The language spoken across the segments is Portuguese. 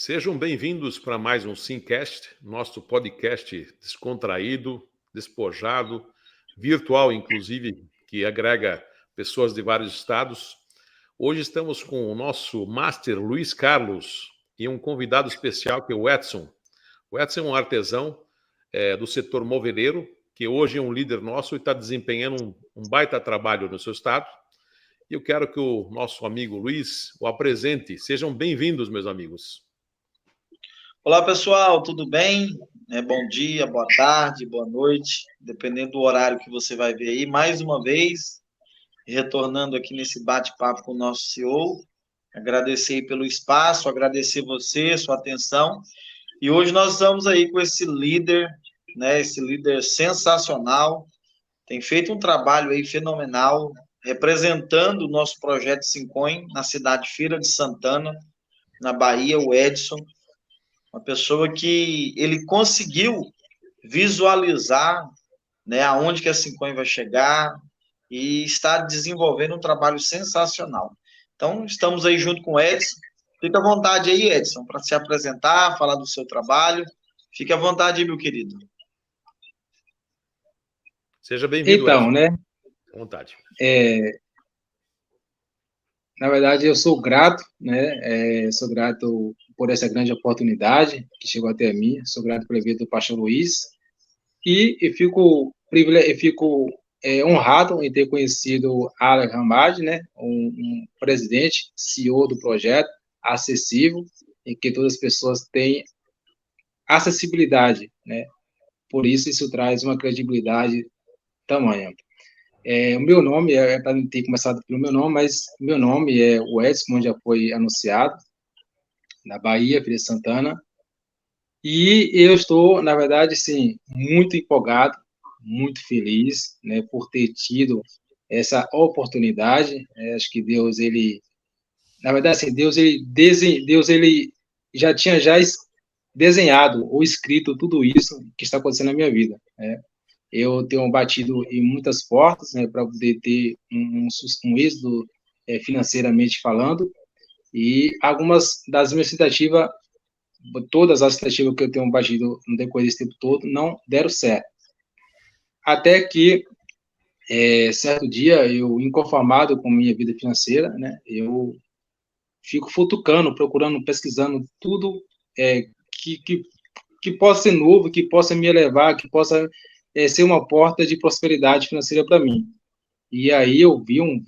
Sejam bem-vindos para mais um Simcast, nosso podcast descontraído, despojado, virtual, inclusive, que agrega pessoas de vários estados. Hoje estamos com o nosso Master Luiz Carlos e um convidado especial que é o Edson. O Edson é um artesão do setor moveleiro, que hoje é um líder nosso e está desempenhando um baita trabalho no seu estado. E eu quero que o nosso amigo Luiz o apresente. Sejam bem-vindos, meus amigos. Olá, pessoal, tudo bem? Bom dia, boa tarde, boa noite, dependendo do horário que você vai ver aí. Mais uma vez, retornando aqui nesse bate-papo com o nosso CEO, agradecer pelo espaço, agradecer você, sua atenção. E hoje nós estamos aí com esse líder, esse líder sensacional, tem feito um trabalho aí fenomenal, representando o nosso projeto Simcoin na cidade de Feira de Santana, na Bahia, o Edson. Uma pessoa que ele conseguiu visualizar, aonde que a Simcoin vai chegar e está desenvolvendo um trabalho sensacional. Então, estamos aí junto com o Edson. Fique à vontade aí, Edson, para se apresentar, falar do seu trabalho. Fique à vontade aí, meu querido. Seja bem-vindo, Então, Edson. À vontade. Na verdade, eu sou grato, sou grato por essa grande oportunidade que chegou até mim. Sou grato pelo evento do Pastor Luiz. E eu fico honrado em ter conhecido Alan Hamad, um presidente, CEO do projeto, acessível, em que todas as pessoas têm acessibilidade, Por isso traz uma credibilidade tamanha. O meu nome, para não ter começado pelo meu nome, mas meu nome é o Edson, como já foi anunciado, na Bahia, Feira de Santana. E eu estou, na verdade, sim, muito empolgado, muito feliz, por ter tido essa oportunidade. Acho que Deus, na verdade, assim, Deus, ele já tinha desenhado ou escrito tudo isso que está acontecendo na minha vida, Eu tenho batido em muitas portas, para poder ter um êxito financeiramente falando, e algumas das minhas tentativas, todas as tentativas que eu tenho batido no decorrer desse tempo todo, não deram certo. Até que, certo dia, eu, inconformado com minha vida financeira, eu fico futucando, procurando, pesquisando tudo que possa ser novo, que possa me elevar, que possa ser uma porta de prosperidade financeira para mim. E aí eu vi um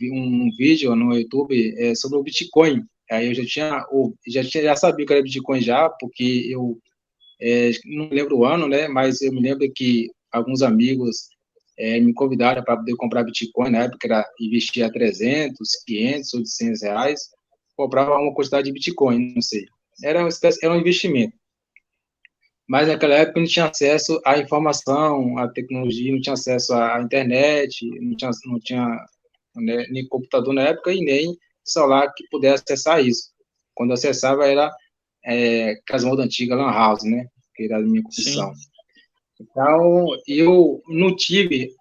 vídeo no YouTube sobre o Bitcoin. Aí eu já sabia que era Bitcoin já, porque eu não lembro o ano, mas eu me lembro que alguns amigos me convidaram para poder comprar Bitcoin. Na época era investir 300, 500, 800 reais, comprava uma quantidade de Bitcoin, não sei. Era um investimento. Mas naquela época não tinha acesso à informação, à tecnologia, não tinha acesso à internet, não tinha nem computador na época e nem celular que pudesse acessar isso. Quando eu acessava era aquelas modas antigas, Lan House, que era a minha profissão. Então, eu não tive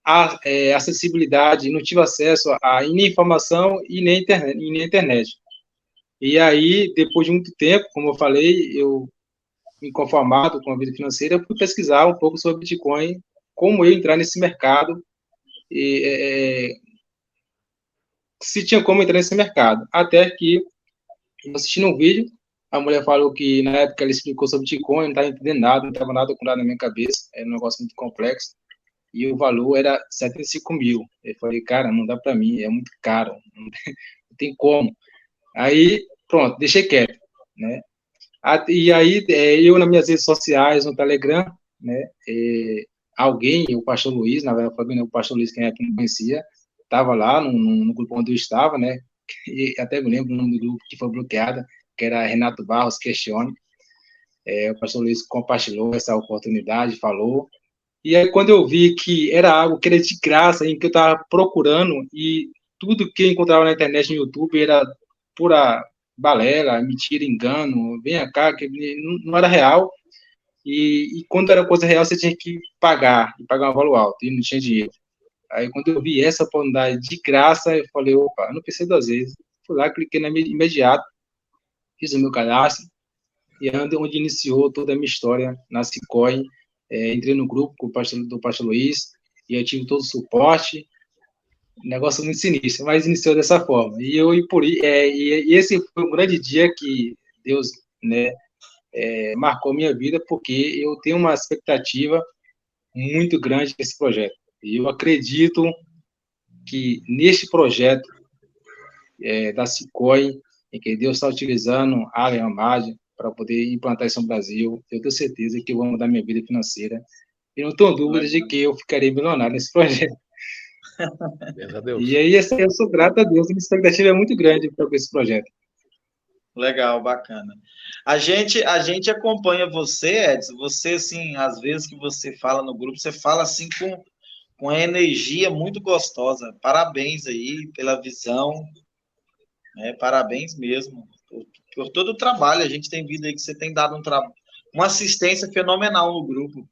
acessibilidade, não tive acesso a nem informação e nem internet. E aí, depois de muito tempo, como eu falei, eu inconformado com a vida financeira, eu fui pesquisar um pouco sobre Bitcoin, como eu entrar nesse mercado, e se tinha como entrar nesse mercado. Até que, assistindo um vídeo, a mulher falou que, na época, ela explicou sobre Bitcoin, não estava entendendo nada, não estava nada com nada na minha cabeça, era um negócio muito complexo, e o valor era 75 mil. Eu falei, cara, não dá para mim, é muito caro, não tem como. Aí, pronto, deixei quieto, E aí, eu nas minhas redes sociais, no Telegram, alguém, o pastor Luiz, na verdade, o pastor Luiz, quem é que não conhecia, estava lá no grupo onde eu estava, e até me lembro o nome do grupo que foi bloqueado, que era Renato Barros Questione. O pastor Luiz compartilhou essa oportunidade, falou, e aí quando eu vi que era algo que era de graça, em que eu estava procurando, e tudo que eu encontrava na internet, no YouTube, era pura balela, mentira, engano, venha cá, que não era real, e quando era coisa real, você tinha que pagar, e pagar um valor alto, e não tinha dinheiro. Aí, quando eu vi essa oportunidade de graça, eu falei, opa, não pensei 2 vezes. Fui lá, cliquei na imediato, fiz o meu cadastro, e onde iniciou toda a minha história na Cicoin. Entrei no grupo do pastor Luiz, e eu tive todo o suporte, negócio muito sinistro, mas iniciou dessa forma. E esse foi um grande dia que Deus, né, marcou minha vida, porque eu tenho uma expectativa muito grande nesse projeto. E eu acredito que neste projeto da Cicoin, em que Deus está utilizando a Alan Amad para poder implantar isso no Brasil, eu tenho certeza que eu vou mudar minha vida financeira. E não tenho dúvidas de que eu ficarei milionário nesse projeto. E aí, eu sou grato a Deus, a minha expectativa é muito grande para esse projeto. Legal, bacana. A gente acompanha você, Edson. Você, assim, às vezes que você fala no grupo, você fala assim com a energia muito gostosa. Parabéns aí pela visão, né? Parabéns mesmo por todo o trabalho. A gente tem visto aí que você tem dado uma assistência fenomenal no grupo.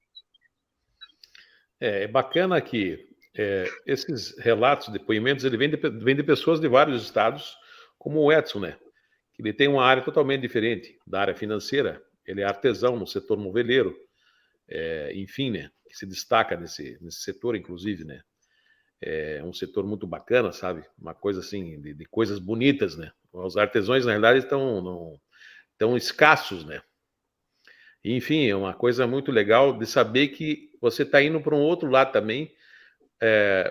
É bacana que esses relatos, depoimentos, ele vem de pessoas de vários estados, como o Edson, né? Ele tem uma área totalmente diferente da área financeira. Ele é artesão no setor moveleiro, enfim, né? Que se destaca nesse setor, inclusive, né? É um setor muito bacana, sabe? Uma coisa assim, de coisas bonitas, né? Os artesãos, na realidade, estão escassos, né? Enfim, é uma coisa muito legal de saber que você está indo para um outro lado também,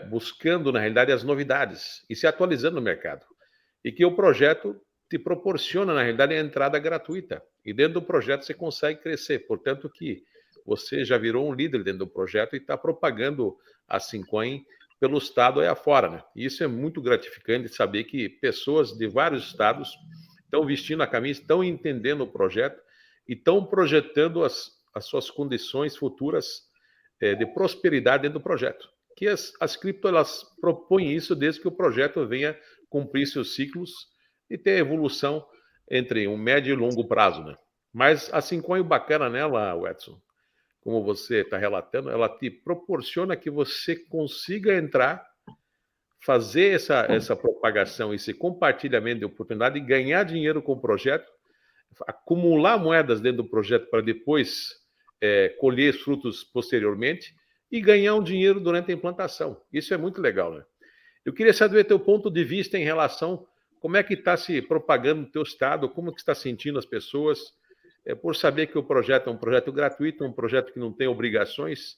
buscando, na realidade, as novidades e se atualizando no mercado. E que o projeto te proporciona, na realidade, a entrada gratuita. E dentro do projeto você consegue crescer. Portanto, que você já virou um líder dentro do projeto e está propagando a Cicoin pelo estado aí afora, né? E isso é muito gratificante saber que pessoas de vários estados estão vestindo a camisa, estão entendendo o projeto e estão projetando as suas condições futuras de prosperidade dentro do projeto. Que as cripto, elas propõem isso desde que o projeto venha cumprir seus ciclos e ter evolução entre um médio e longo prazo, né? Mas a Cicoin, o bacana nela, Edson, como você está relatando, ela te proporciona que você consiga entrar, fazer essa propagação, esse compartilhamento de oportunidade e ganhar dinheiro com o projeto, acumular moedas dentro do projeto para depois colher frutos posteriormente e ganhar um dinheiro durante a implantação. Isso é muito legal, né? Eu queria saber teu ponto de vista em relação como é que está se propagando no teu estado, como que está sentindo as pessoas, por saber que o projeto é um projeto gratuito, um projeto que não tem obrigações,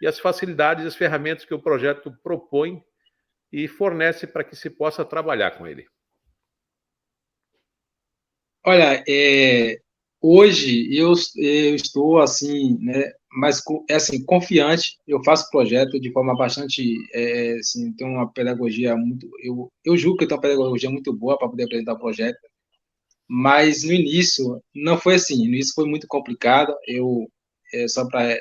e as facilidades, as ferramentas que o projeto propõe e fornece para que se possa trabalhar com ele. Olha, hoje eu estou assim, né, mas assim, confiante. Eu faço o projeto de forma bastante, assim, tenho uma pedagogia muito, eu julgo que eu tenho uma pedagogia muito boa para poder apresentar o projeto, mas no início não foi assim. No início foi muito complicado. Só para,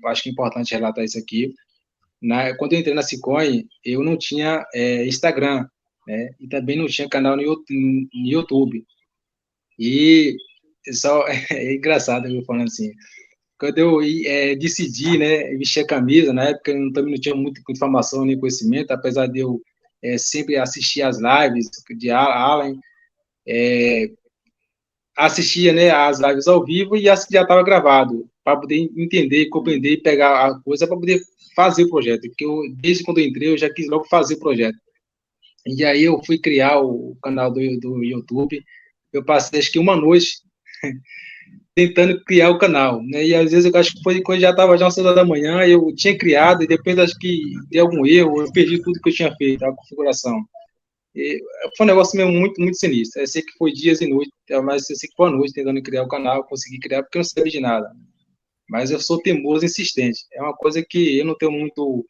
acho que é importante relatar isso aqui. Quando eu entrei na Cicoin, eu não tinha Instagram, né, e também não tinha canal no YouTube. E só é engraçado eu falando assim. Quando eu decidi, né, vestir a camisa, na época eu também não tinha muita informação nem conhecimento, apesar de eu sempre assistir as lives de Alan, assistia, né, as lives ao vivo e as que já estava gravado, para poder entender, compreender e pegar a coisa para poder fazer o projeto. Porque desde quando eu entrei, eu já quis logo fazer o projeto. E aí eu fui criar o canal do YouTube. Eu passei acho que uma noite tentando criar o canal, né? E às vezes eu acho que foi quando já estava já às 6 horas da manhã, eu tinha criado e depois acho que deu algum erro, eu perdi tudo que eu tinha feito, a configuração. E foi um negócio mesmo muito, muito sinistro. Eu sei que foi dias e noites, mas eu sei que foi uma noite tentando criar o canal, consegui criar porque eu não sabia de nada. Mas eu sou teimoso e insistente. É uma coisa que eu não tenho muito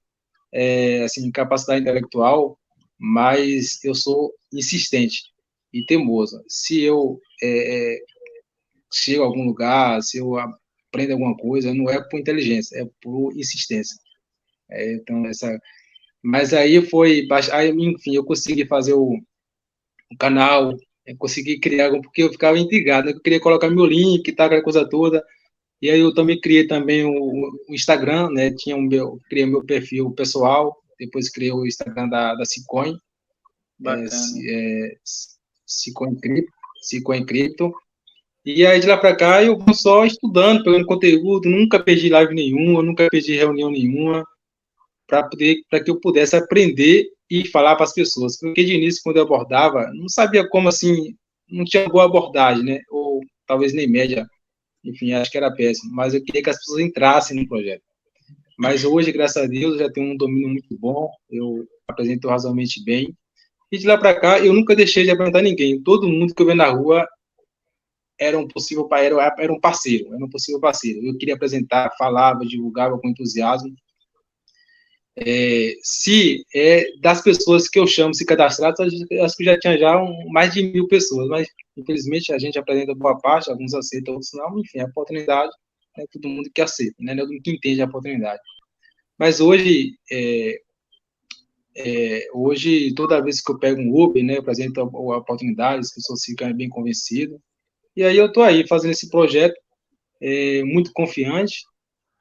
assim, capacidade intelectual, mas eu sou insistente e teimoso. Se eu chego a algum lugar, se eu aprendo alguma coisa, não é por inteligência, é por insistência. Então, mas aí enfim, eu consegui fazer o canal, eu consegui criar, porque eu ficava intrigado, né? Eu queria colocar meu link, tá, aquela coisa toda. E aí eu também criei também o Instagram, né? Criei meu perfil pessoal, depois criei o Instagram da Cicoin, Bacana. Cicoin Crypto. E aí, de lá para cá, eu vou só estudando, pegando conteúdo, nunca perdi live nenhuma, nunca perdi reunião nenhuma, para que eu pudesse aprender e falar para as pessoas. Porque de início, quando eu abordava, não sabia como assim, não tinha boa abordagem, né? Ou talvez nem média, enfim, acho que era péssimo. Mas eu queria que as pessoas entrassem no projeto. Mas hoje, graças a Deus, eu já tenho um domínio muito bom, eu apresento razoavelmente bem. E de lá para cá, eu nunca deixei de apresentar ninguém. Todo mundo que eu vejo na rua era um possível era um parceiro, era um possível parceiro. Eu queria apresentar, falava, divulgava com entusiasmo. Se das pessoas que eu chamo se cadastradas, acho que já tinha mais de 1.000 pessoas, mas infelizmente a gente apresenta boa parte, alguns aceitam, outros não, enfim, a oportunidade é todo mundo que aceita, né? Todo mundo que entende a oportunidade. Mas hoje, toda vez que eu pego um Uber, né, eu apresento a oportunidade, as pessoas ficam bem convencidas. E aí eu estou aí fazendo esse projeto, muito confiante,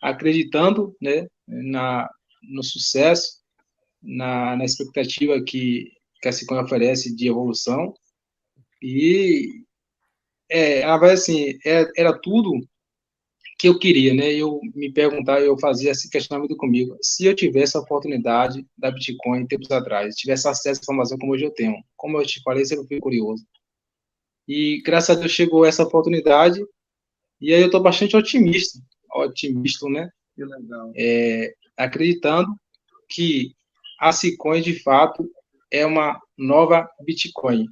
acreditando, né, no sucesso, na expectativa que a Sequoia oferece de evolução. E, assim, era tudo que eu queria, né? Eu me perguntar, eu fazia esse questionamento comigo. Se eu tivesse a oportunidade da Bitcoin tempos atrás, tivesse acesso à informação como hoje eu tenho, como eu te falei, sempre fui curioso. E graças a Deus chegou essa oportunidade, e aí eu estou bastante otimista, né? Que legal. Acreditando que a Sequoia, de fato, é uma nova Bitcoin,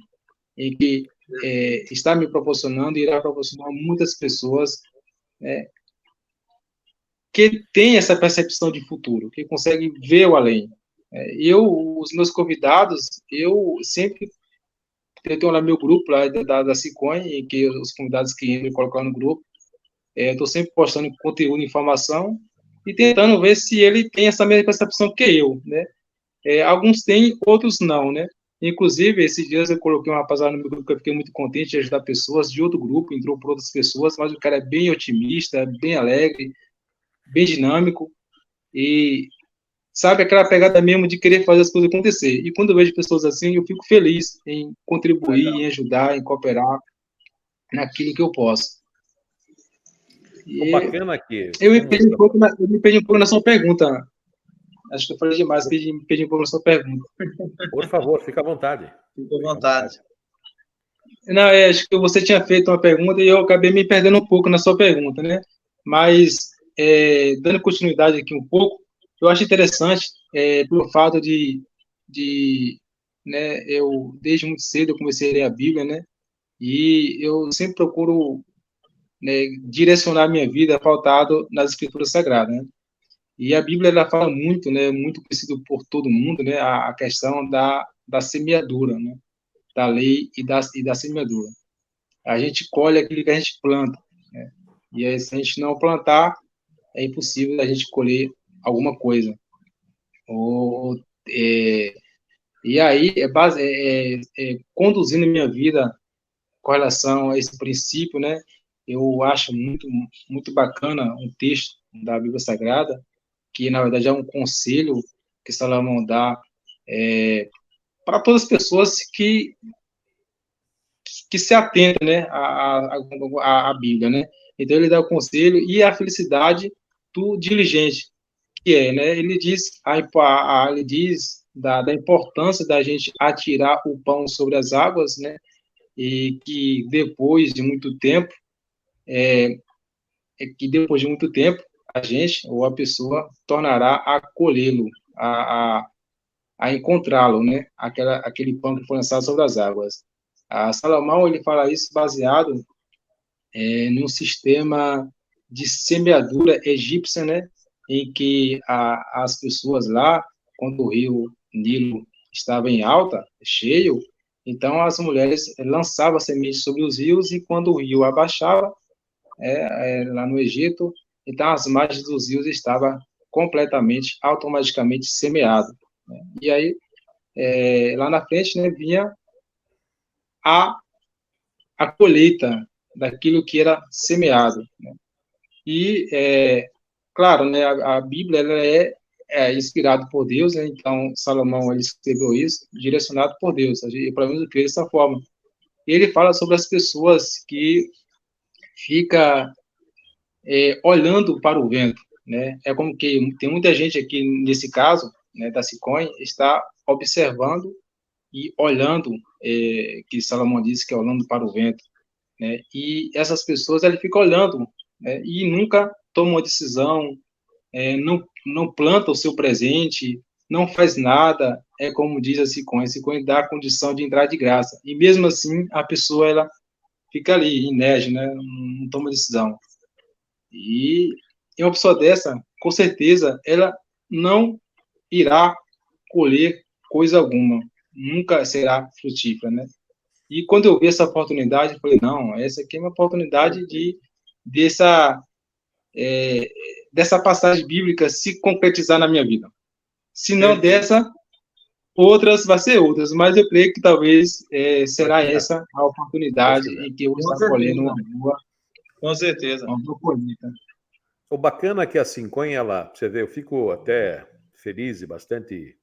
em que está me proporcionando e irá proporcionar a muitas pessoas que têm essa percepção de futuro, que conseguem ver o além. Os meus convidados, eu tenho lá meu grupo lá da Sequoia, em que os convidados que entram e colocam no grupo, estou sempre postando conteúdo, informação, e tentando ver se ele tem essa mesma percepção que eu, né? Alguns têm, outros não, né? Inclusive, esses dias eu coloquei uma rapaziada no meu grupo que eu fiquei muito contente de ajudar pessoas de outro grupo, entrou por outras pessoas, mas o cara é bem otimista, bem alegre, bem dinâmico e sabe aquela pegada mesmo de querer fazer as coisas acontecer. E quando eu vejo pessoas assim, eu fico feliz em contribuir, em ajudar, em cooperar naquilo que eu posso. O bacana aqui. Eu me perdi um pouco na sua pergunta. Acho que eu falei demais, me perdi um pouco na sua pergunta. Por favor, fica à vontade. Fique à vontade. Não, acho que você tinha feito uma pergunta e eu acabei me perdendo um pouco na sua pergunta, né? Mas, dando continuidade aqui um pouco, eu acho interessante, pelo fato né, eu, desde muito cedo, eu comecei a ler a Bíblia, né? E eu sempre procuro, né, direcionar minha vida pautado nas Escrituras Sagradas, né? E a Bíblia, ela fala muito, né, muito conhecido por todo mundo, né, a questão da semeadura, né? Da lei e da semeadura. A gente colhe aquilo que a gente planta, né? E aí, se a gente não plantar, é impossível a gente colher alguma coisa. E aí, conduzindo minha vida com relação a esse princípio, né? Eu acho muito, muito bacana um texto da Bíblia Sagrada, que na verdade é um conselho que Salomão dá para todas as pessoas que se atentam, né, à Bíblia, né? Então ele dá o conselho e a felicidade do diligente, que né? Ele diz ele diz da importância da gente atirar o pão sobre as águas, né? E que depois de muito tempo, a gente ou a pessoa tornará a colhê-lo, a encontrá-lo, né? Aquele pão que foi lançado sobre as águas. A Salomão, ele fala isso baseado num sistema de semeadura egípcia, né? Em que as pessoas lá, quando o rio Nilo estava em alta, cheio, então as mulheres lançavam sementes sobre os rios e quando o rio abaixava, lá no Egito, então as margens dos rios estavam completamente, automaticamente semeado, né? E aí, lá na frente, né, vinha a colheita daquilo que era semeado, né? E, claro, né, a Bíblia ela é inspirada por Deus, né? Então Salomão ele escreveu isso, direcionado por Deus, e pelo menos eu creio dessa forma. Ele fala sobre as pessoas que fica olhando para o vento, né? É como que tem muita gente aqui, nesse caso, né, da Cicoin, está observando e olhando, que Salomão disse que é olhando para o vento, né? E essas pessoas, elas ficam olhando, né, e nunca tomam uma decisão, não planta o seu presente, não faz nada, é como diz a Cicoin dá a condição de entrar de graça. E mesmo assim, a pessoa, ela fica ali, inerte, né? Não toma decisão. E uma pessoa dessa, com certeza, ela não irá colher coisa alguma, nunca será frutífera, né? E quando eu vi essa oportunidade, eu falei, não, essa aqui é uma oportunidade dessa, dessa passagem bíblica se concretizar na minha vida. Se não dessa, outras vai ser outras, mas eu creio que talvez será essa a oportunidade em que eu vou estar colhendo uma boa, com certeza, uma boa colheita. O bacana é que a Cincoin, você vê, eu fico até feliz e bastante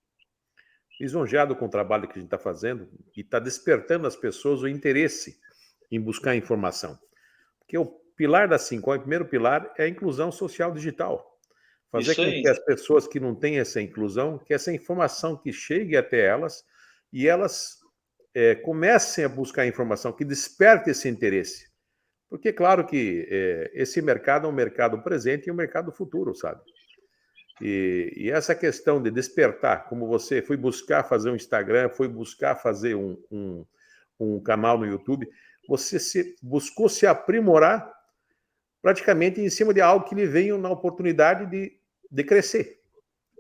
lisonjeado com o trabalho que a gente está fazendo e está despertando as pessoas o interesse em buscar informação. Porque o pilar da Cincoin, o primeiro pilar, é a inclusão social digital. Fazer com que as pessoas que não têm essa inclusão, que essa informação que chegue até elas e elas comecem a buscar informação, que desperte esse interesse. Porque, claro que esse mercado é um mercado presente e um mercado futuro, sabe? E essa questão de despertar, como você foi buscar fazer um Instagram, foi buscar fazer um canal no YouTube, você buscou se aprimorar praticamente em cima de algo que lhe veio na oportunidade de crescer.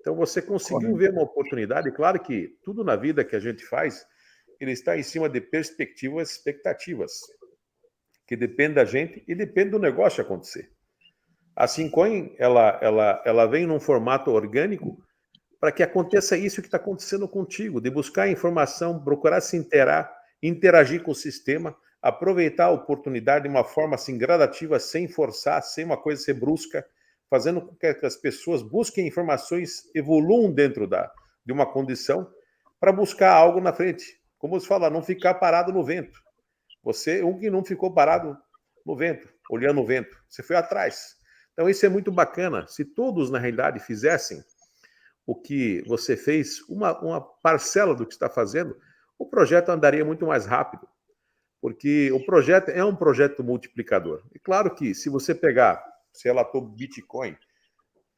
Então, você conseguiu ver uma oportunidade. Claro que tudo na vida que a gente faz, ele está em cima de perspectivas, expectativas, que depende da gente e depende do negócio acontecer. A Cincoin, ela vem num formato orgânico para que aconteça isso que está acontecendo contigo, de buscar informação, procurar se interagir com o sistema, aproveitar a oportunidade de uma forma assim gradativa, sem forçar, sem uma coisa ser brusca, fazendo com que as pessoas busquem informações, evoluam dentro de uma condição para buscar algo na frente. Como se fala, não ficar parado no vento. Você, que não ficou parado no vento, olhando o vento, você foi atrás. Então isso é muito bacana. Se todos, na realidade, fizessem o que você fez, uma parcela do que está fazendo, o projeto andaria muito mais rápido. Porque o projeto é um projeto multiplicador. E claro que se você pegar, você relatou Bitcoin,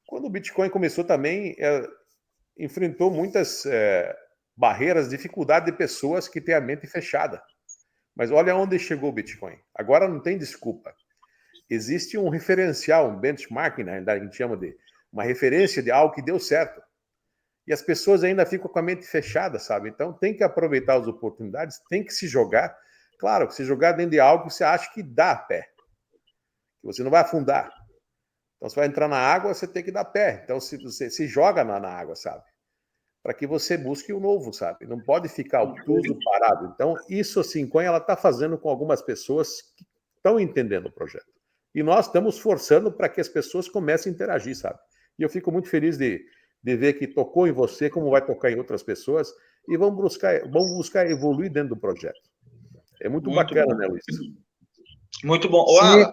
quando o Bitcoin começou também, enfrentou muitas barreiras, dificuldade de pessoas que têm a mente fechada. Mas olha onde chegou o Bitcoin. Agora não tem desculpa. Existe um referencial, um benchmarking, na realidade, a gente chama de uma referência de algo que deu certo. E as pessoas ainda ficam com a mente fechada, sabe? Então tem que aproveitar as oportunidades, tem que se jogar. Claro, que se jogar dentro de algo que você acha que dá pé. Que você não vai afundar. Então você vai entrar na água, você tem que dar pé. Então você se joga na água, sabe? Para que você busque o novo, sabe? Não pode ficar obtuso, parado. Então, isso a Cincoin, ela está fazendo com algumas pessoas que estão entendendo o projeto. E nós estamos forçando para que as pessoas comecem a interagir, sabe? E eu fico muito feliz de ver que tocou em você, como vai tocar em outras pessoas, e vamos buscar evoluir dentro do projeto. É muito bacana, bom, né, Luiz? Muito bom. Ô, Alan,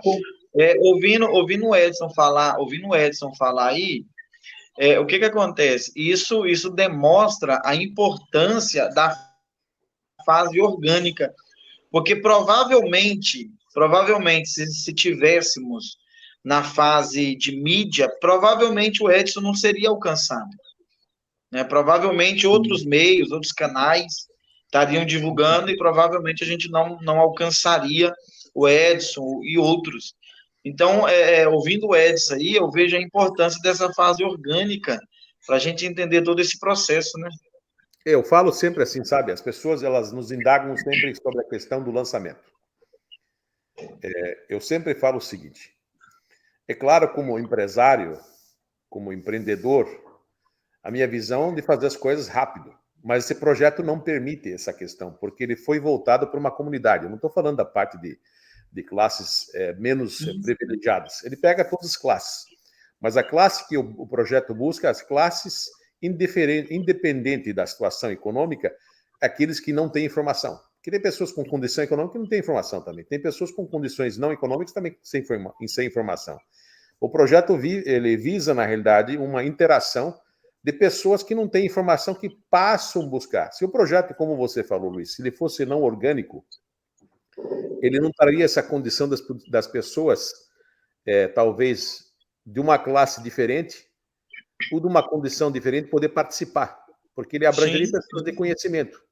ouvindo o Edson falar aí, o que acontece? Isso demonstra a importância da fase orgânica, porque provavelmente se tivéssemos na fase de mídia, provavelmente o Edson não seria alcançado. Né? Provavelmente outros meios, outros canais estariam divulgando e provavelmente a gente não alcançaria o Edson e outros. Então, ouvindo o Edson aí, eu vejo a importância dessa fase orgânica para a gente entender todo esse processo, né? Eu falo sempre assim, sabe? As pessoas, elas nos indagam sempre sobre a questão do lançamento. Eu sempre falo o seguinte, é claro, como empresário, como empreendedor, a minha visão de fazer as coisas rápido, mas esse projeto não permite essa questão, porque ele foi voltado para uma comunidade. Eu não estou falando da parte de classes menos privilegiadas. Ele pega todas as classes, mas a classe que o projeto busca, as classes independente da situação econômica, aqueles que não têm informação, Porque tem pessoas com condição econômica que não têm informação também. Tem pessoas com condições não econômicas também sem informação. O projeto ele visa, na realidade, uma interação de pessoas que não têm informação, que passam a buscar. Se o projeto, como você falou, Luiz, se ele fosse não orgânico, ele não traria essa condição das pessoas, talvez, de uma classe diferente, ou de uma condição diferente, poder participar, porque ele abrangeria pessoas de conhecimento.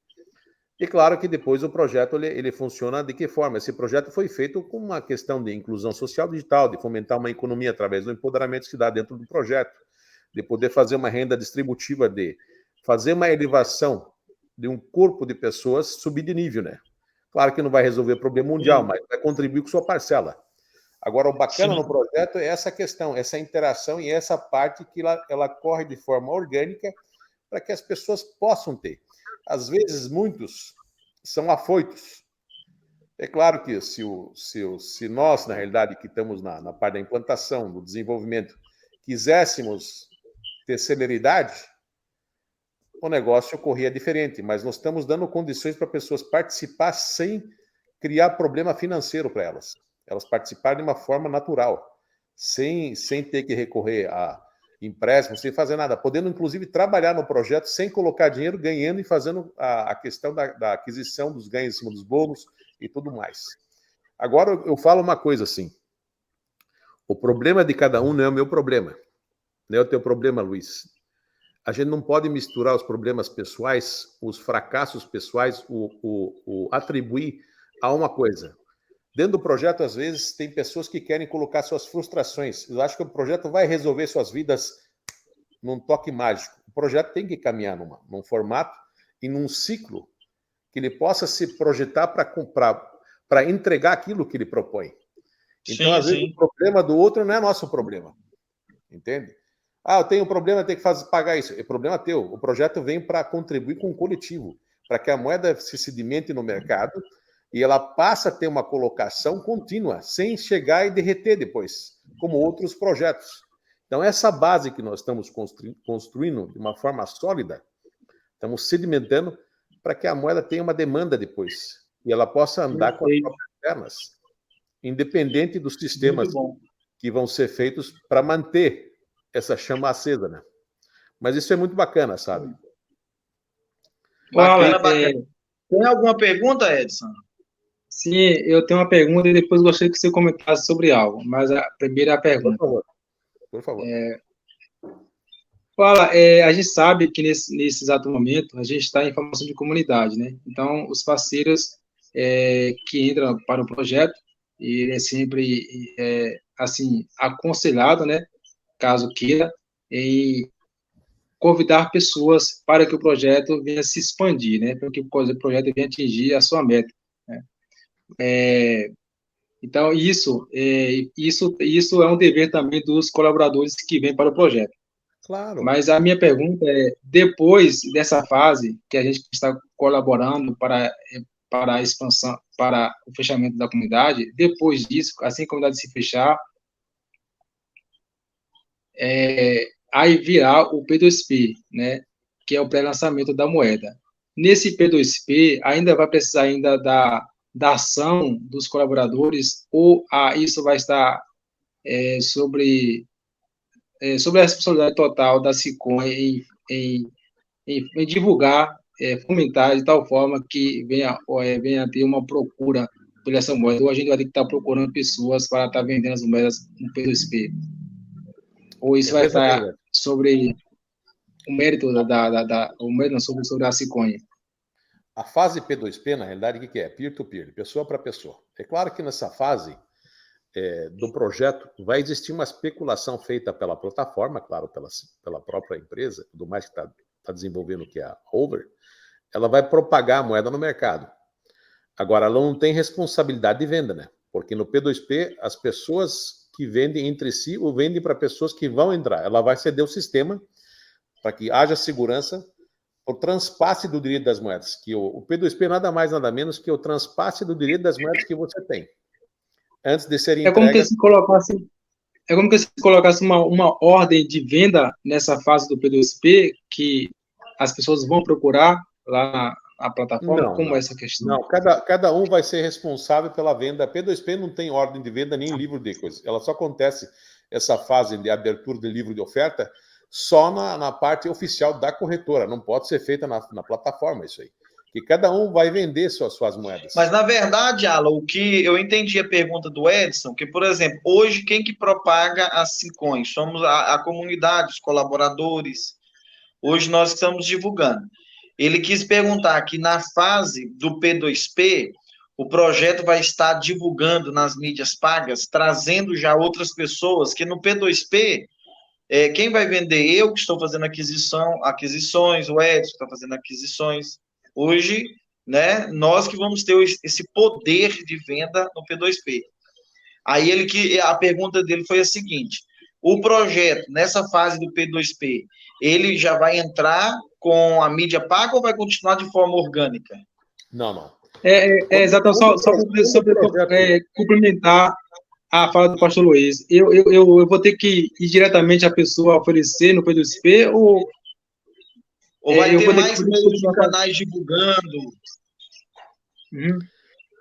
E claro que depois o projeto ele funciona de que forma? Esse projeto foi feito com uma questão de inclusão social digital, de fomentar uma economia através do empoderamento que dá dentro do projeto, de poder fazer uma renda distributiva, de fazer uma elevação de um corpo de pessoas subir de nível, né? Claro que não vai resolver o problema mundial, mas vai contribuir com sua parcela. Agora, o bacana no projeto é essa questão, essa interação e essa parte que ela corre de forma orgânica para que as pessoas possam ter. Às vezes, muitos são afoitos. É claro que se nós, na realidade, que estamos na parte da implantação, do desenvolvimento, quiséssemos ter celeridade, o negócio ocorria diferente, mas nós estamos dando condições para pessoas participar sem criar problema financeiro para elas. Elas participarem de uma forma natural, sem ter que recorrer a empréstimo, sem fazer nada, podendo, inclusive, trabalhar no projeto sem colocar dinheiro, ganhando e fazendo a questão da aquisição dos ganhos em cima dos bolos e tudo mais. Agora, eu falo uma coisa assim, o problema de cada um não é o meu problema, não é o teu problema, Luiz. A gente não pode misturar os problemas pessoais, os fracassos pessoais, o atribuir a uma coisa. Dentro do projeto, às vezes, tem pessoas que querem colocar suas frustrações. Eu acho que o projeto vai resolver suas vidas num toque mágico. O projeto tem que caminhar num formato e num ciclo que ele possa se projetar para entregar aquilo que ele propõe. Então, às vezes, o problema do outro não é nosso problema. Entende? Eu tenho um problema, eu tenho que pagar isso. É problema teu. O projeto vem para contribuir com o coletivo, para que a moeda se sedimente no mercado e ela passa a ter uma colocação contínua, sem chegar e derreter depois, como outros projetos. Então, essa base que nós estamos construindo de uma forma sólida, estamos sedimentando para que a moeda tenha uma demanda depois e ela possa andar com as próprias pernas, independente dos sistemas que vão ser feitos para manter essa chama acesa, né? Mas isso é muito bacana, sabe? Bacana. Tem alguma pergunta, Edson? Sim, eu tenho uma pergunta e depois gostaria que você comentasse sobre algo, mas a primeira é a pergunta. Por favor. A gente sabe que nesse exato momento a gente está em formação de comunidade, né? Então, os parceiros que entram para o projeto, e é sempre, assim, aconselhado, né? Caso queira, em convidar pessoas para que o projeto venha se expandir, né? Para que o projeto venha atingir a sua meta, né? Então, isso é um dever também dos colaboradores que vêm para o projeto. Claro. Mas a minha pergunta é, depois dessa fase que a gente está colaborando para a expansão, para o fechamento da comunidade, depois disso, assim que a comunidade se fechar, aí virá o P2P, né, que é o pré-lançamento da moeda. Nesse P2P, ainda vai precisar ainda da ação dos colaboradores, ou isso vai estar sobre a responsabilidade total da SICOM em divulgar, fomentar de tal forma que venha a ter uma procura por essa moeda, ou a gente vai ter que estar procurando pessoas para estar vendendo as moedas no P2P. Ou isso vai estar sobre o mérito sobre a SICOM. A fase P2P, na realidade, o que é? Peer-to-peer, pessoa para pessoa. É claro que nessa fase do projeto vai existir uma especulação feita pela plataforma, claro, pela própria empresa, do mais que está desenvolvendo, que é a Over, ela vai propagar a moeda no mercado. Agora, ela não tem responsabilidade de venda, né? Porque no P2P, as pessoas que vendem entre si ou vendem para pessoas que vão entrar. Ela vai ceder o sistema para que haja segurança, o transpasse do direito das moedas, que o P2P nada mais, nada menos que o transpasse do direito das moedas que você tem, antes de serem entregues. É como que se colocasse uma ordem de venda nessa fase do P2P, que as pessoas vão procurar lá a plataforma? Não, Como não. é essa questão? Não, cada um vai ser responsável pela venda. A P2P não tem ordem de venda nem livro de coisa. Ela só acontece, essa fase de abertura de livro de oferta, só na parte oficial da corretora. Não pode ser feita na plataforma isso aí. Que cada um vai vender suas moedas. Mas, na verdade, Alan, o que eu entendi a pergunta do Edson, que, por exemplo, hoje quem que propaga as Simcoins? Somos a comunidade, os colaboradores. Hoje nós estamos divulgando. Ele quis perguntar que na fase do P2P, o projeto vai estar divulgando nas mídias pagas, trazendo já outras pessoas, que no P2P, quem vai vender? Eu que estou fazendo aquisições, o Edson está fazendo aquisições. Hoje, né, nós que vamos ter esse poder de venda no P2P. Aí a pergunta dele foi a seguinte: o projeto, nessa fase do P2P, ele já vai entrar com a mídia paga ou vai continuar de forma orgânica? Não. Exato, só para complementar a fala do pastor Luiz. Eu vou ter que ir diretamente à pessoa oferecer no P2P ou vai ter mais meios de canais divulgando? Uhum.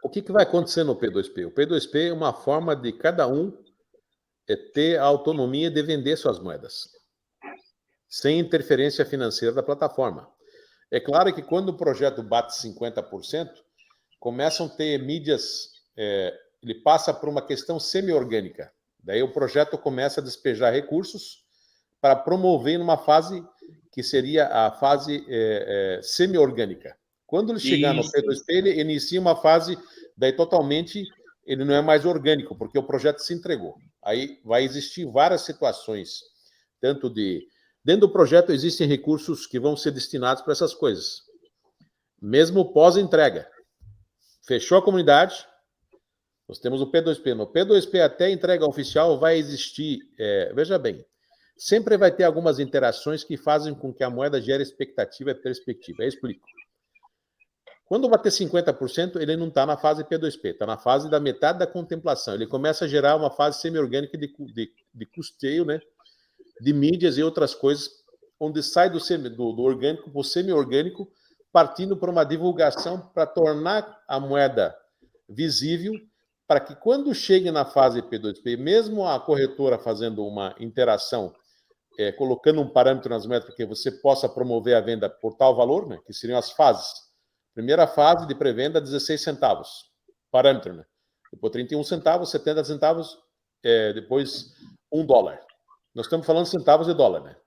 O que vai acontecer no P2P? O P2P é uma forma de cada um ter a autonomia de vender suas moedas, sem interferência financeira da plataforma. É claro que quando o projeto bate 50%, começam a ter mídias, ele passa por uma questão semi-orgânica. Daí o projeto começa a despejar recursos para promover numa fase que seria a fase semi-orgânica. Quando ele chegar no P2P, ele inicia uma fase, daí totalmente, ele não é mais orgânico, porque o projeto se entregou. Aí vai existir várias situações, tanto de... Dentro do projeto existem recursos que vão ser destinados para essas coisas. Mesmo pós-entrega. Fechou a comunidade, nós temos o P2P. No P2P, até a entrega oficial, vai existir... veja bem, sempre vai ter algumas interações que fazem com que a moeda gere expectativa e perspectiva. Eu explico. Quando bater 50%, ele não está na fase P2P, está na fase da metade da contemplação. Ele começa a gerar uma fase semi-orgânica de custeio, né? De mídias e outras coisas, onde sai do orgânico para o semi-orgânico, partindo para uma divulgação para tornar a moeda visível, para que quando chegue na fase P2P, mesmo a corretora fazendo uma interação, colocando um parâmetro nas moedas, para que você possa promover a venda por tal valor, né? Que seriam as fases. Primeira fase de pré-venda, 16 centavos. Parâmetro, né? Depois 31 centavos, 70 centavos, depois $1. Nós estamos falando centavos de dólar, né?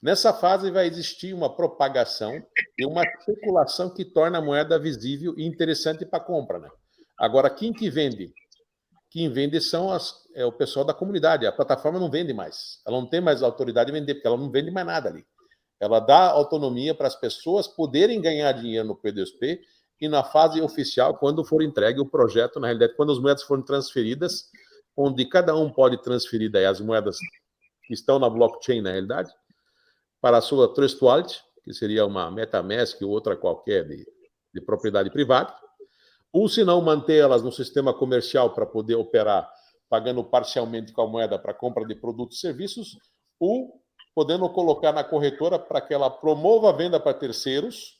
Nessa fase vai existir uma propagação e uma especulação que torna a moeda visível e interessante para compra, né? Agora, quem que vende? Quem vende são o pessoal da comunidade. A plataforma não vende mais. Ela não tem mais autoridade de vender, porque ela não vende mais nada ali. Ela dá autonomia para as pessoas poderem ganhar dinheiro no P2P e na fase oficial, quando for entregue o projeto, na realidade, quando as moedas forem transferidas, onde cada um pode transferir daí as moedas que estão na blockchain, na realidade, para a sua Trust Wallet, que seria uma MetaMask ou outra qualquer de propriedade privada, ou se não, manter elas no sistema comercial para poder operar pagando parcialmente com a moeda para compra de produtos e serviços, ou podendo colocar na corretora para que ela promova a venda para terceiros,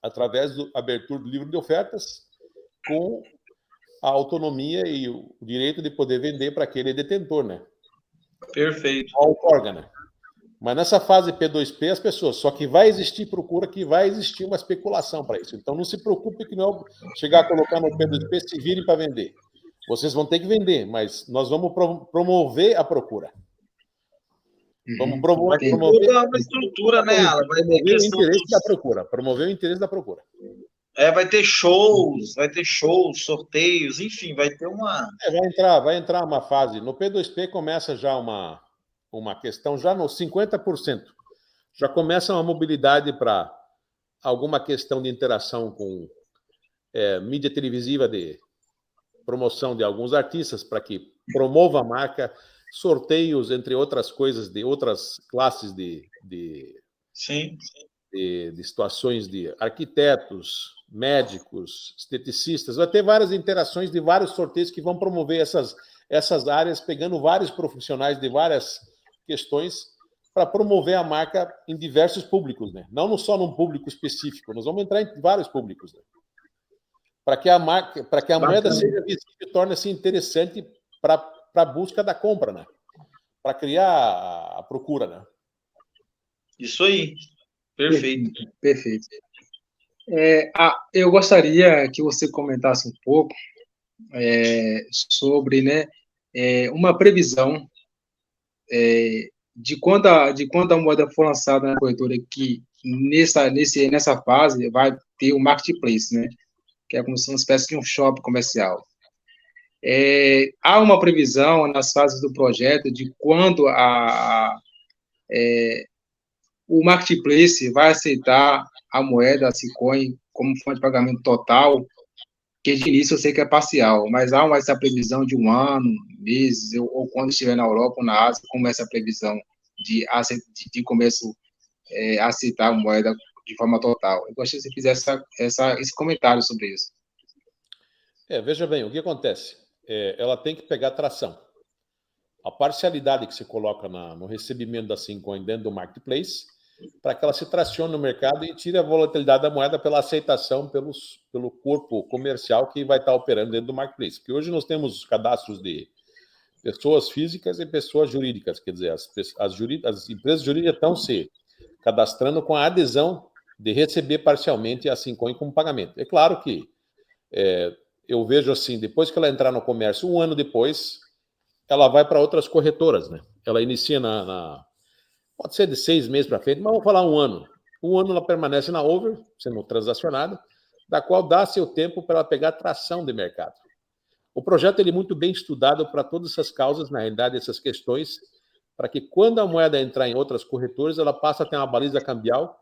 através da abertura do livro de ofertas, com a autonomia e o direito de poder vender para aquele detentor, né? Perfeito. A outorga, né? Mas nessa fase P2P, as pessoas, só que vai existir procura, que vai existir uma especulação para isso. Então não se preocupe que não chegar a colocar no P2P, se virem para vender. Vocês vão ter que vender, mas nós vamos promover a procura. Vamos promover uma estrutura, né, Alan? Vai ter o interesse da procura. Promover o interesse da procura. Vai ter shows, sorteios, enfim, vai ter uma... Vai entrar uma fase. No P2P começa já uma questão, já nos 50%. Já começa uma mobilidade para alguma questão de interação com mídia televisiva, de promoção de alguns artistas, para que promova a marca, sorteios, entre outras coisas, de outras classes de situações de arquitetos, médicos, esteticistas. Vai ter várias interações de vários sorteios que vão promover essas áreas, pegando vários profissionais de várias questões para promover a marca em diversos públicos, né? Não só num público específico, nós vamos entrar em vários públicos, né? Para que a moeda seja visível e torne-se interessante para a busca da compra, né? Para criar a procura, né? Isso aí, perfeito. Perfeito. Eu gostaria que você comentasse um pouco sobre, né, uma previsão de quando a moeda for lançada na corretora, que nessa fase vai ter o marketplace, né, que é como se uma espécie de um shopping comercial. Há uma previsão nas fases do projeto de quando o marketplace vai aceitar a moeda, a Cicoin, como fonte de pagamento total, que de início eu sei que é parcial, mas há essa previsão de 1 ano, meses, ou quando estiver na Europa ou na Ásia, como essa previsão de começo a aceitar a moeda de forma total. Eu gostaria que você fizesse esse comentário sobre isso. Veja bem, o que acontece? Ela tem que pegar tração. A parcialidade que se coloca no recebimento da Cicoin dentro do marketplace, para que ela se tracione no mercado e tire a volatilidade da moeda pela aceitação pelo corpo comercial que vai estar operando dentro do marketplace. Porque hoje nós temos cadastros de pessoas físicas e pessoas jurídicas, quer dizer, as empresas jurídicas estão se cadastrando com a adesão de receber parcialmente a Cicoin como pagamento. É claro que eu vejo assim, depois que ela entrar no comércio, 1 ano depois, ela vai para outras corretoras, né? Ela inicia pode ser de 6 meses para frente, mas vamos falar 1 ano. 1 ano ela permanece na Over, sendo transacionada, da qual dá seu tempo para ela pegar tração de mercado. O projeto ele é muito bem estudado para todas essas causas, na realidade, essas questões, para que quando a moeda entrar em outras corretoras, ela passe a ter uma baliza cambial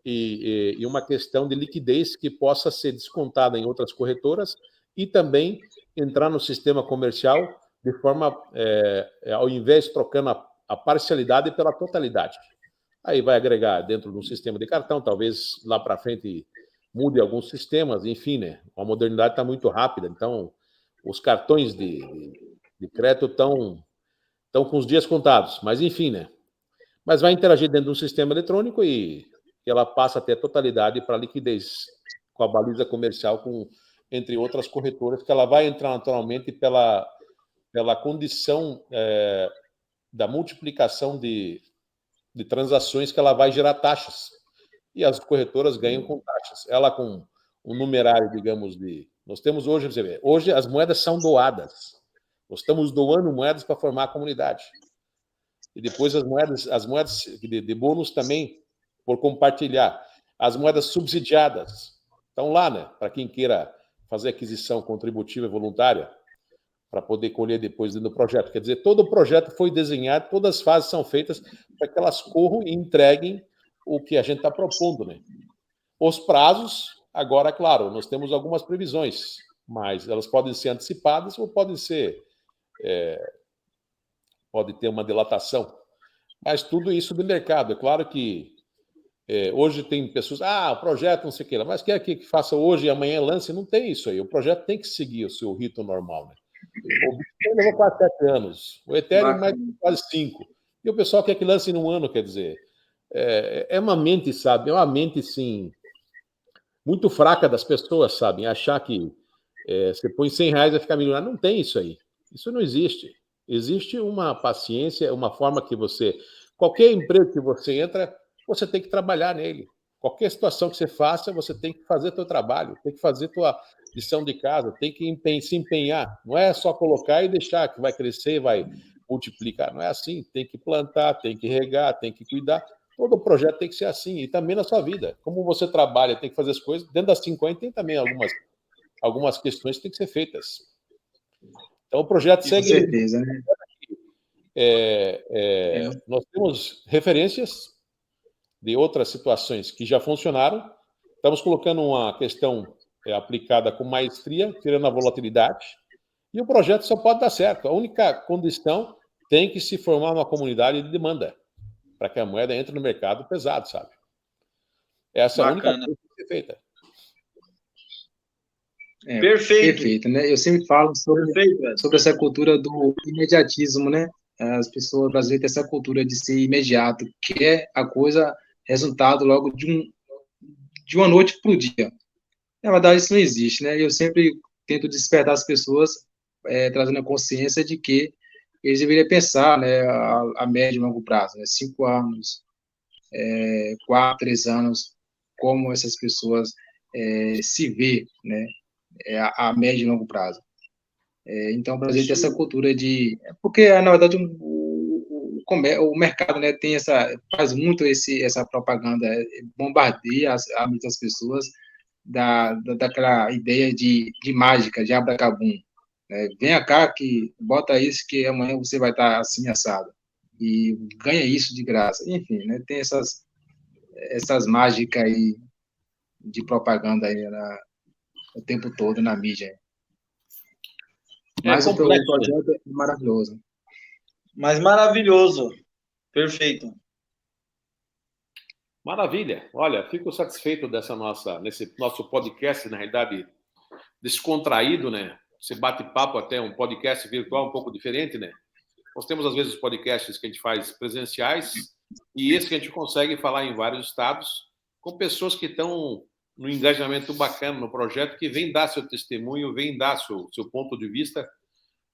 e uma questão de liquidez que possa ser descontada em outras corretoras e também entrar no sistema comercial de forma, ao invés de trocando a parcialidade pela totalidade. Aí vai agregar dentro de um sistema de cartão, talvez lá para frente mude alguns sistemas, enfim, né? A modernidade está muito rápida, então os cartões de crédito estão com os dias contados, mas enfim, né? Mas vai interagir dentro de um sistema eletrônico e ela passa a ter a totalidade para liquidez com a baliza comercial, entre outras corretoras, que ela vai entrar naturalmente pela condição da multiplicação de transações que ela vai gerar taxas. E as corretoras ganham com taxas. Ela com um numerário, digamos, nós temos hoje, você vê, hoje as moedas são doadas. Nós estamos doando moedas para formar a comunidade. E depois as moedas de bônus também, por compartilhar. As moedas subsidiadas estão lá, né? Para quem queira fazer aquisição contributiva e voluntária, para poder colher depois dentro do projeto. Quer dizer, todo o projeto foi desenhado, todas as fases são feitas para que elas corram e entreguem o que a gente está propondo, né? Os prazos, agora, claro, nós temos algumas previsões, mas elas podem ser antecipadas ou podem ser... pode ter uma dilatação. Mas tudo isso do mercado. É claro que hoje tem pessoas, o projeto não sei o que lá, mas quer que faça hoje e amanhã lance? Não tem isso aí. O projeto tem que seguir o seu rito normal, né? O Bitcoin levou quase 7 anos, o Ethereum mais quase 5. E o pessoal quer que lance em 1 ano, quer dizer. É uma mente, sabe? É uma mente, sim, muito fraca das pessoas, sabe? Achar que você põe R$100 e vai ficar milionário. Não tem isso aí. Isso não existe. Existe uma paciência, uma forma que qualquer emprego que você entra, você tem que trabalhar nele. Qualquer situação que você faça, você tem que fazer seu trabalho, tem que fazer tua lição de casa, tem que se empenhar. Não é só colocar e deixar que vai crescer, vai multiplicar. Não é assim. Tem que plantar, tem que regar, tem que cuidar. Todo projeto tem que ser assim. E também na sua vida. Como você trabalha, tem que fazer as coisas. Dentro das 50 tem também algumas questões que têm que ser feitas. Então, o projeto segue... Com certeza, né? Nós temos referências de outras situações que já funcionaram. Estamos colocando uma questão aplicada com maestria, tirando a volatilidade, e o projeto só pode dar certo. A única condição tem que se formar uma comunidade de demanda para que a moeda entre no mercado pesado, sabe? Essa é a única coisa que tem que ser feita. Perfeito. Perfeito, né? Eu sempre falo sobre essa cultura do imediatismo, né? as pessoas brasileiras têm essa cultura de ser imediato, quer a coisa, resultado logo de uma noite para o dia. Na verdade, isso não existe, né? Eu sempre tento despertar as pessoas, trazendo a consciência de que eles deveriam pensar, né, a médio e longo prazo, né? 5 anos, 4, 3 anos, como essas pessoas se vê, né? A médio e longo prazo. Então, para a gente, essa cultura de... Porque, na verdade, o mercado, né, faz muito essa propaganda, bombardeia a muitas pessoas daquela ideia de mágica, de abracabum. Venha cá, que bota isso, que amanhã você vai estar assim, assado. E ganha isso de graça. Enfim, né, tem essas mágicas aí de propaganda aí o tempo todo na mídia. Mas o projeto é maravilhoso. Mas maravilhoso. Perfeito. Maravilha. Olha, fico satisfeito nesse nosso podcast, na realidade, descontraído, né? Esse bate-papo até um podcast virtual um pouco diferente, né? Nós temos, às vezes, podcasts que a gente faz presenciais e esse que a gente consegue falar em vários estados com pessoas que estão no engajamento bacana no projeto, que vem dar seu testemunho, vem dar seu ponto de vista,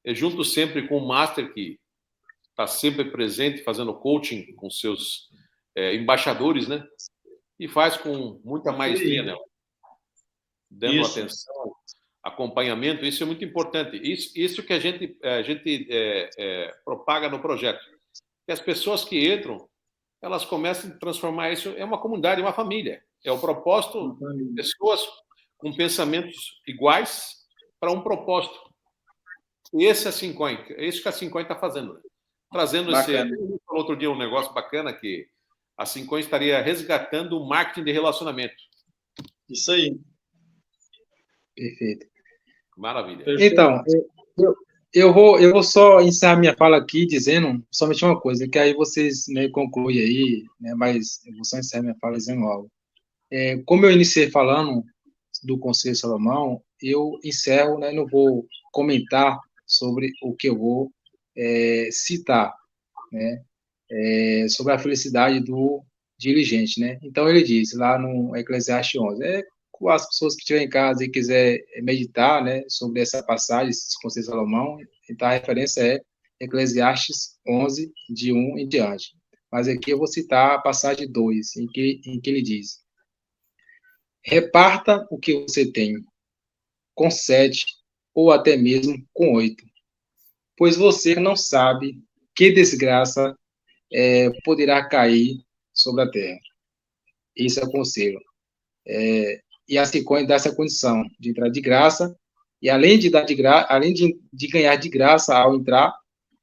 junto sempre com o Master, que está sempre presente, fazendo coaching com seus embaixadores, né? E faz com muita maestria, né? Dando atenção, acompanhamento, isso é muito importante. Isso que a gente propaga no projeto. Que as pessoas que entram, elas começam a transformar isso em uma comunidade, uma família. É o propósito, pessoas com pensamentos iguais para um propósito. E esse é a Syncoin, é isso que a Syncoin está fazendo. Né? Trazendo outro dia um negócio bacana que a Syncoin estaria resgatando o marketing de relacionamento. Isso aí. Perfeito. Maravilha. Então, eu vou só encerrar minha fala aqui dizendo somente uma coisa, que aí vocês, né, concluem aí, né, mas eu vou só encerrar minha fala dizendo algo. Como eu iniciei falando do Conselho Salomão, eu encerro, né, não vou comentar sobre o que eu vou citar, né, sobre a felicidade do diligente, né? Então ele diz lá no Eclesiastes 11, as pessoas que estiverem em casa e quiser meditar, né, sobre essa passagem, esse Conselho de Salomão, então a referência é Eclesiastes 11, de 1 em diante. Mas aqui eu vou citar a passagem 2, em que ele diz: reparta o que você tem com 7, ou até mesmo com 8, pois você não sabe que desgraça poderá cair sobre a terra. Esse é o conselho. E a Syncoin dá essa condição de entrar de graça, e além de ganhar de graça ao entrar,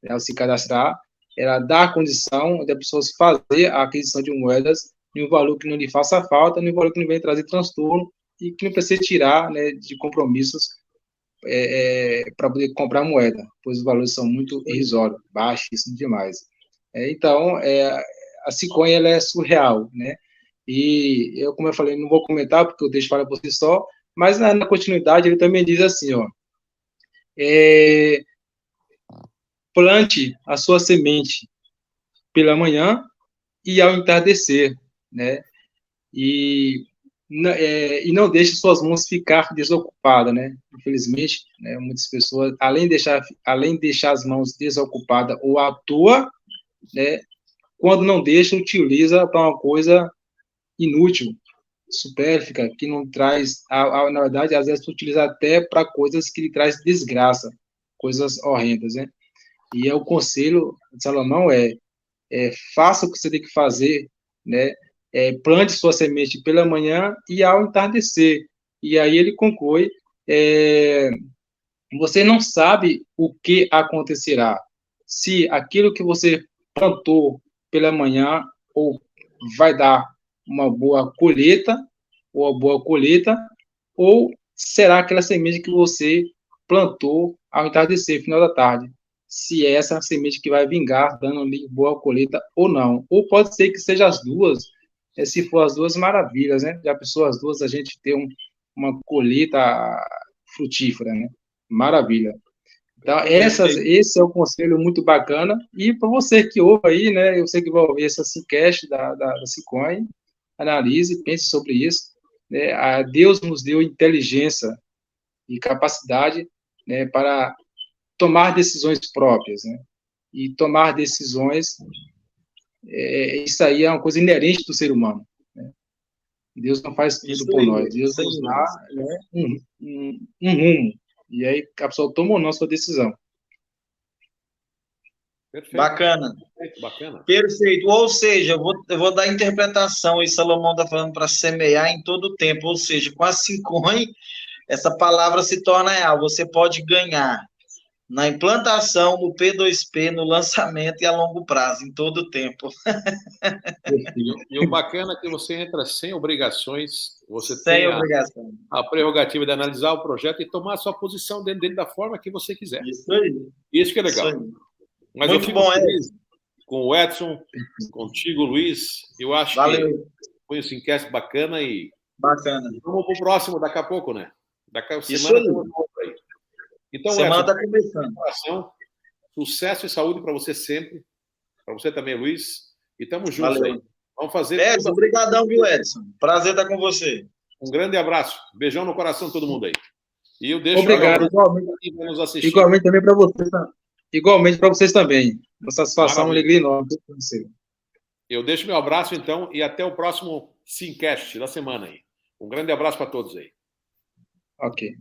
né, ao se cadastrar, ela dá a condição de a pessoa fazer a aquisição de moedas em um valor que não lhe faça falta, em um valor que não venha trazer transtorno e que não precise tirar, né, de compromissos para poder comprar moeda, pois os valores são muito irrisórios, baixíssimos demais. Então, a Syncoin ela é surreal, né? E eu, como eu falei, não vou comentar, porque eu deixo falar por si só, mas na continuidade ele também diz assim, ó, plante a sua semente pela manhã e ao entardecer, né? E não deixe suas mãos ficar desocupadas, né? Infelizmente, né, muitas pessoas, além de deixar as mãos desocupadas ou à toa, né, quando não deixa, utiliza para uma coisa inútil, supérflua, que não traz, na verdade, às vezes utiliza até para coisas que lhe traz desgraça, coisas horrendas, né? E o conselho de Salomão faça o que você tem que fazer, né? Plante sua semente pela manhã e ao entardecer. E aí ele conclui, você não sabe o que acontecerá, se aquilo que você plantou pela manhã ou vai dar uma boa colheita, ou será aquela semente que você plantou ao entardecer, final da tarde, se é essa semente que vai vingar, dando ali boa colheita ou não. Ou pode ser que seja as duas, se for as duas, maravilhas, né? Já pensou as duas, a gente ter uma colheita frutífera, né? Maravilha. Então, esse é um conselho muito bacana. E para você que ouve aí, né, eu sei que vai ouvir essa Simcast da Sequoia, analise, pense sobre isso. Né, Deus nos deu inteligência e capacidade, né, para tomar decisões próprias, né? E tomar decisões, isso aí é uma coisa inerente do ser humano. Né? Deus não faz tudo por nós. Deus tem lá, né, um rumo. E aí a pessoa toma ou não a sua decisão. Perfeito. Bacana. Bacana. Perfeito. Ou seja, eu vou dar a interpretação, e Salomão está falando para semear em todo o tempo. Ou seja, com a Sincoin, essa palavra se torna real. Você pode ganhar na implantação, no P2P, no lançamento e a longo prazo, em todo o tempo. E o bacana é que você entra sem obrigações, você sem tem obrigação. A prerrogativa de analisar o projeto e tomar a sua posição dentro da forma que você quiser. Isso aí. Isso que é legal. Mas muito bom, feliz com o Edson, contigo, Luiz. Eu acho que foi um Simcast bacana e bacana. Vamos para o próximo daqui a pouco, né? Daqui a Isso semana aí. Então, semana está começando. Sucesso e saúde para você sempre. Para você também, Luiz. E estamos juntos aí. Vamos fazer. Edson, obrigadão, viu, Edson? Prazer estar com você. Um grande abraço. Beijão no coração de todo mundo aí. E eu deixo Obrigado. Igualmente também para vocês. Igualmente para vocês também. Uma satisfação, uma alegria enorme. Eu deixo meu abraço, então, e até o próximo Simcast da semana aí. Um grande abraço para todos aí. Ok.